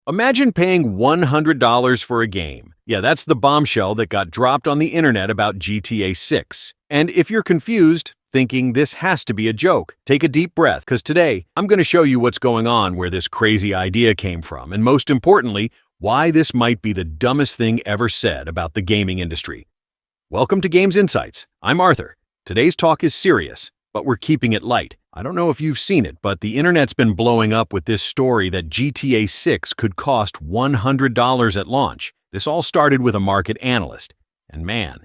Imagine paying $100 for a game. Yeah, that's the bombshell that got dropped on the internet about GTA 6. And if you're confused, thinking this has to be a joke, take a deep breath, because today I'm going to show you what's going on, where this crazy idea came from, and most importantly, why this might be the dumbest thing ever said about the gaming industry. Welcome to Games Insights. I'm Arthur. Today's talk is serious, but we're keeping it light. I don't know if you've seen it, but the internet's been blowing up with this story that GTA 6 could cost $100 at launch. This all started with a market analyst. And man,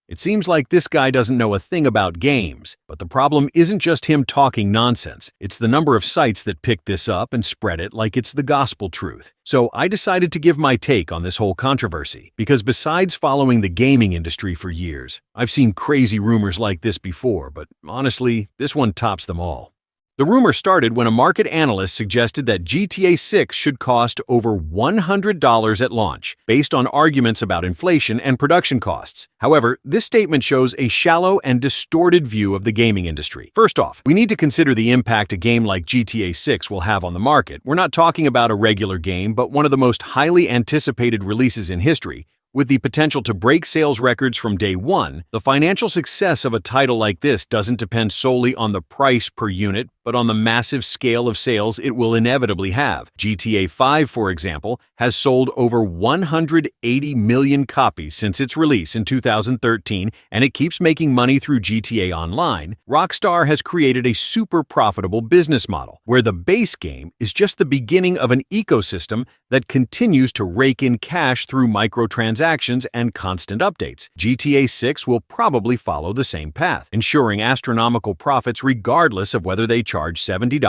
it seems like this guy doesn't know a thing about games. But the problem isn't just him talking nonsense. It's the number of sites that picked this up and spread it like it's the gospel truth. So I decided to give my take on this whole controversy, because besides following the gaming industry for years, I've seen crazy rumors like this before, but honestly, this one tops them all. The rumor started when a market analyst suggested that GTA 6 should cost over $100 at launch, based on arguments about inflation and production costs. However, this statement shows a shallow and distorted view of the gaming industry. First off, we need to consider the impact a game like GTA 6 will have on the market. We're not talking about a regular game, but one of the most highly anticipated releases in history. With the potential to break sales records from day one, the financial success of a title like this doesn't depend solely on the price per unit, but on the massive scale of sales it will inevitably have. GTA 5, for example, has sold over 180 million copies since its release in 2013, and it keeps making money through GTA Online. Rockstar has created a super profitable business model, where the base game is just the beginning of an ecosystem that continues to rake in cash through microtransactions and constant updates. GTA 6 will probably follow the same path, ensuring astronomical profits regardless of whether they charge $70,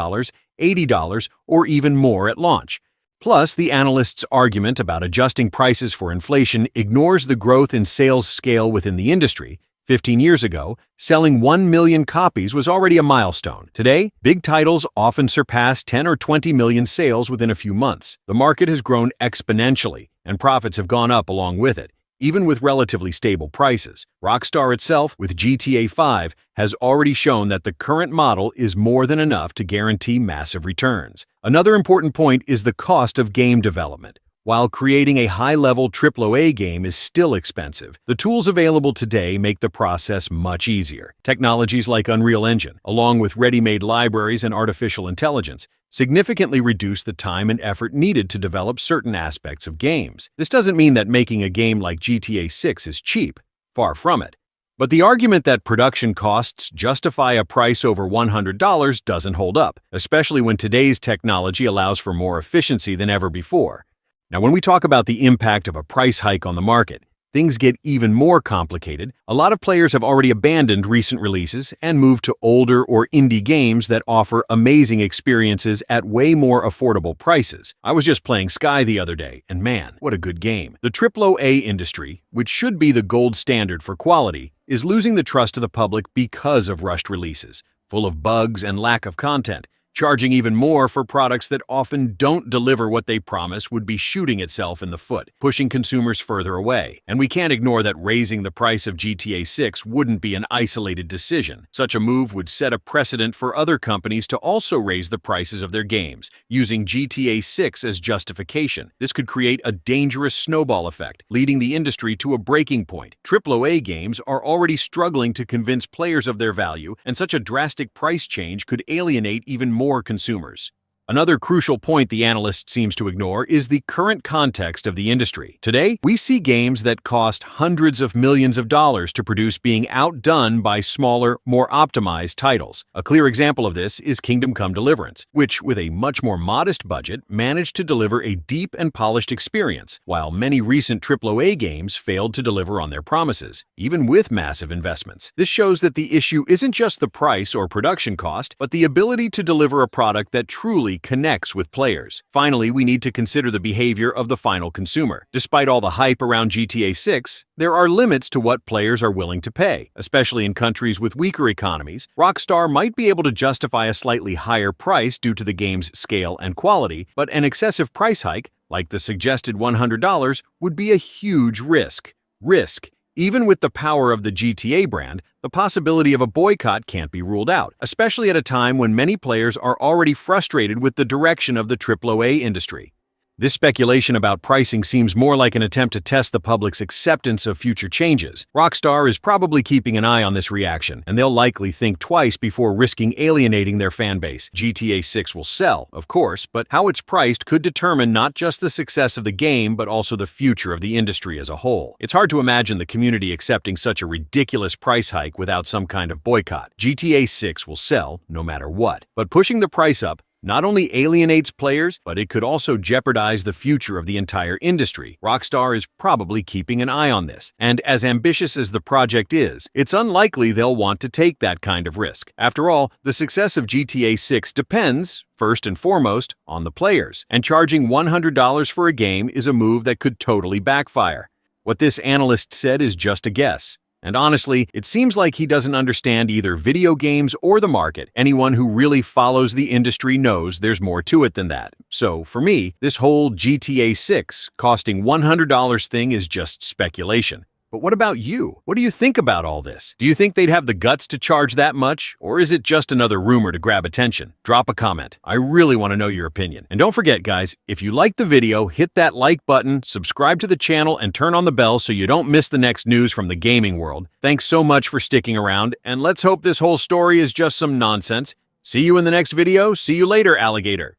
$80, or even more at launch. Plus, the analyst's argument about adjusting prices for inflation ignores the growth in sales scale within the industry. 15 years ago, selling 1 million copies was already a milestone. Today, big titles often surpass 10 or 20 million sales within a few months. The market has grown exponentially, and profits have gone up along with it, even with relatively stable prices. Rockstar itself, with GTA 5, has already shown that the current model is more than enough to guarantee massive returns. Another important point is the cost of game development. While creating a high-level AAA game is still expensive, the tools available today make the process much easier. Technologies like Unreal Engine, along with ready-made libraries and artificial intelligence, significantly reduce the time and effort needed to develop certain aspects of games. This doesn't mean that making a game like GTA 6 is cheap. Far from it. But the argument that production costs justify a price over $100 doesn't hold up, especially when today's technology allows for more efficiency than ever before. Now, when we talk about the impact of a price hike on the market, things get even more complicated. A lot of players have already abandoned recent releases and moved to older or indie games that offer amazing experiences at way more affordable prices. I was just playing Sky the other day, and man, what a good game. The AAA industry, which should be the gold standard for quality, is losing the trust of the public because of rushed releases, full of bugs and lack of content. Charging even more for products that often don't deliver what they promise would be shooting itself in the foot, pushing consumers further away. And we can't ignore that raising the price of GTA 6 wouldn't be an isolated decision. Such a move would set a precedent for other companies to also raise the prices of their games, using GTA 6 as justification. This could create a dangerous snowball effect, leading the industry to a breaking point. AAA games are already struggling to convince players of their value, and such a drastic price change could alienate even more consumers. Another crucial point the analyst seems to ignore is the current context of the industry. Today, we see games that cost hundreds of millions of dollars to produce being outdone by smaller, more optimized titles. A clear example of this is Kingdom Come: Deliverance, which, with a much more modest budget, managed to deliver a deep and polished experience, while many recent AAA games failed to deliver on their promises, even with massive investments. This shows that the issue isn't just the price or production cost, but the ability to deliver a product that truly connects with players. Finally, we need to consider the behavior of the final consumer. Despite all the hype around GTA 6, there are limits to what players are willing to pay. Especially in countries with weaker economies, Rockstar might be able to justify a slightly higher price due to the game's scale and quality, but an excessive price hike, like the suggested $100, would be a huge risk. Even with the power of the GTA brand, the possibility of a boycott can't be ruled out, especially at a time when many players are already frustrated with the direction of the AAA industry. This speculation about pricing seems more like an attempt to test the public's acceptance of future changes. Rockstar is probably keeping an eye on this reaction, and they'll likely think twice before risking alienating their fanbase. GTA 6 will sell, of course, but how it's priced could determine not just the success of the game, but also the future of the industry as a whole. It's hard to imagine the community accepting such a ridiculous price hike without some kind of boycott. GTA 6 will sell no matter what, but pushing the price up not only alienates players, but it could also jeopardize the future of the entire industry. Rockstar is probably keeping an eye on this, and as ambitious as the project is, it's unlikely they'll want to take that kind of risk. After all, the success of GTA 6 depends, first and foremost, on the players, and charging $100 for a game is a move that could totally backfire. What this analyst said is just a guess. And honestly, it seems like he doesn't understand either video games or the market. Anyone who really follows the industry knows there's more to it than that. So, for me, this whole GTA 6 costing $100 thing is just speculation. But what about you? What do you think about all this? Do you think they'd have the guts to charge that much? Or is it just another rumor to grab attention? Drop a comment. I really want to know your opinion. And don't forget, guys, if you liked the video, hit that like button, subscribe to the channel, and turn on the bell so you don't miss the next news from the gaming world. Thanks so much for sticking around, and let's hope this whole story is just some nonsense. See you in the next video. See you later, alligator.